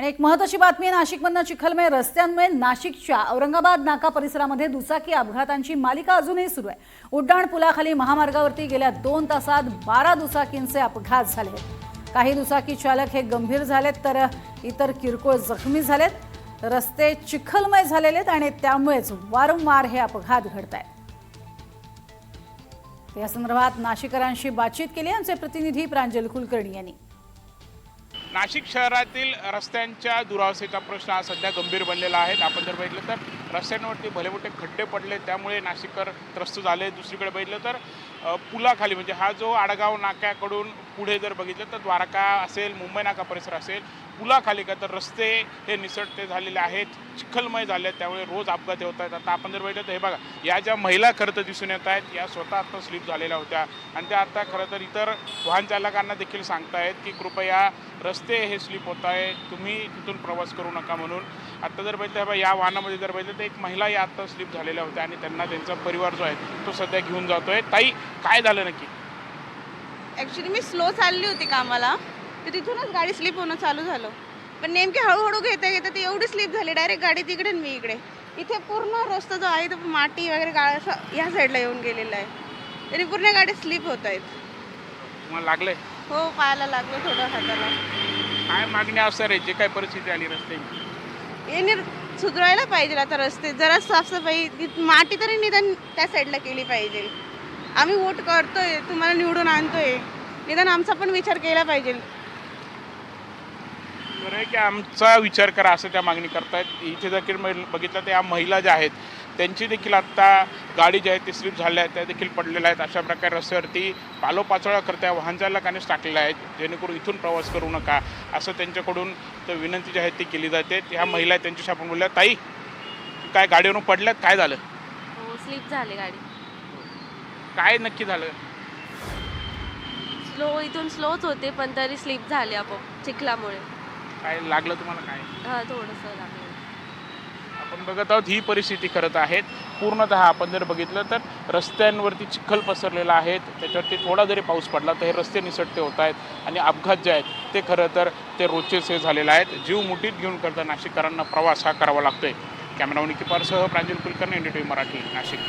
आणि एक महत्त्वाची बातमी नाशिकमधनं चिखलमय रस्त्यांमुळे नाशिकच्या औरंगाबाद नाका परिसरामध्ये दुचाकी अपघातांची मालिका अजूनही सुरू आहे। उड्डाण पुलाखाली महामार्गावरती गेल्या 2 तासात 12 दुचाकींचे अपघात झाले। काही दुचाकी चालक हे गंभीर झालेत तर इतर किरकोळ जखमी झालेत। रस्ते चिखलमय झालेले आहेत आणि त्यामुळेच वारंवार हे अपघात घडत आहेत। या संदर्भात नाशिककरांशी बातचीत केली आमचे प्रतिनिधी प्रांजल कुलकर्णी यांनी। नाशिक शहरातील रस्त्यांच्या दुरावस्थेचा प्रश्न हा सध्या गंभीर बनलेला आहे। आपण जर बघितलं तर रस्त्यांवरती भले मोठे खड्डे पडले, त्यामुळे नाशिककर त्रस्त झाले। दुसरीकडे बघितलं तर पुलाखाली म्हणजे हा जो आडगाव नाक्याकडून पुढे जर बघितलं तर द्वारका असेल, मुंबई नाका परिसर असेल, पुलाखाली का तर रस्ते हे निसटते झालेले आहेत, चिखलमय झाले आहेत, त्यामुळे रोज अपघात होत आहेत। आता आपण जर बघितलं तर हे बघा, या ज्या महिला खरं तर दिसून येत आहेत, या स्वतः आता स्लिप झालेल्या होत्या आणि त्या आता खरं तर इतर वाहन चालकांना देखील सांगतायत की कृपया रस्ते हे स्लिप होत आहे, तुम्ही तिथून प्रवास करू नका म्हणून। आता जर बघितलं या वाहनामध्ये जर बघितलं तर एक महिला या आता स्लिप झालेल्या होत्या आणि त्यांना त्यांचा परिवार जो आहे तो सध्या घेऊन जातोय। ताई, काय झालं नक्की? ॲक्च्युली मी स्लो चालली होती कामाला, तर तिथूनच गाडी स्लिप होणं चालू झालं। पण नेमकी हळूहळू घेता घेता ती एवढी स्लिप झाली, डायरेक्ट गाडी तिकडे आणि मी इकडे। इथे पूर्ण रस्ता जो आहे तो माती वगैरे गाळा या साईडला येऊन गेलेला आहे, तरी पूर्ण गाडी स्लिप होत आहेत। मला लागलंय? हो, पायाला लागलं, थोडं हाताला। काय मागणी असणार आहे जे काय परिस्थिती आली रस्त्याची? याने सुधारायला पाहिजे आता रस्ते, जरा साफसफाई, माती तरी निदान त्या साईडला केली पाहिजे। आम्ही वोट करतोय, तुम्हाला निवडून आणतोय, निदान आमचा पण विचार केला पाहिजे। बरं आहे की आमचा विचार करा असं त्या मागणी करतायत। इथे देखील बघितलं तर या महिला ज्या आहेत त्यांची देखील आत्ता गाडी जी आहे ती स्लिप झाल्या आहेत, त्या देखील पडलेल्या आहेत। अशा प्रकारे रस्त्यावरती पालोपाचोळा करत्या वाहन चालकानेच टाकलेला आहे, जेणेकरून इथून प्रवास करू नका असं त्यांच्याकडून विनंती जी आहे ती केली जाते। ह्या महिला आहेत त्यांच्याशी आपण बोलूया। ताई, काय गाडीवरून पडल्यात, काय झालं? हो, स्लिप झाली गाडी। काय नक्की झालं? इथून स्लोच होते पण तरी स्लिप झाली आपोआप चिखलामुळे। काय लागलं तुम्हाला? काय हा, थोडंसं लागलं। आपण बघत आहोत ही परिस्थिती करत आहेत। पूर्णतः आपण जर बघितलं तर रस्त्यांवरती चिखल पसरलेला आहे, त्याच्यावरती थोडा जरी पाऊस पडला तर हे रस्ते निसटते होत आहेत आणि अपघात जे आहेत ते खरं तर ते रोजचेच हे झालेले आहेत। जीव मुठीत घेऊन करता नाशिककरांना प्रवास हा करावा लागतोय। कॅमेरामन किपारसह प्रांजल कुलकर्णी, NDTV मराठी, नाशिक।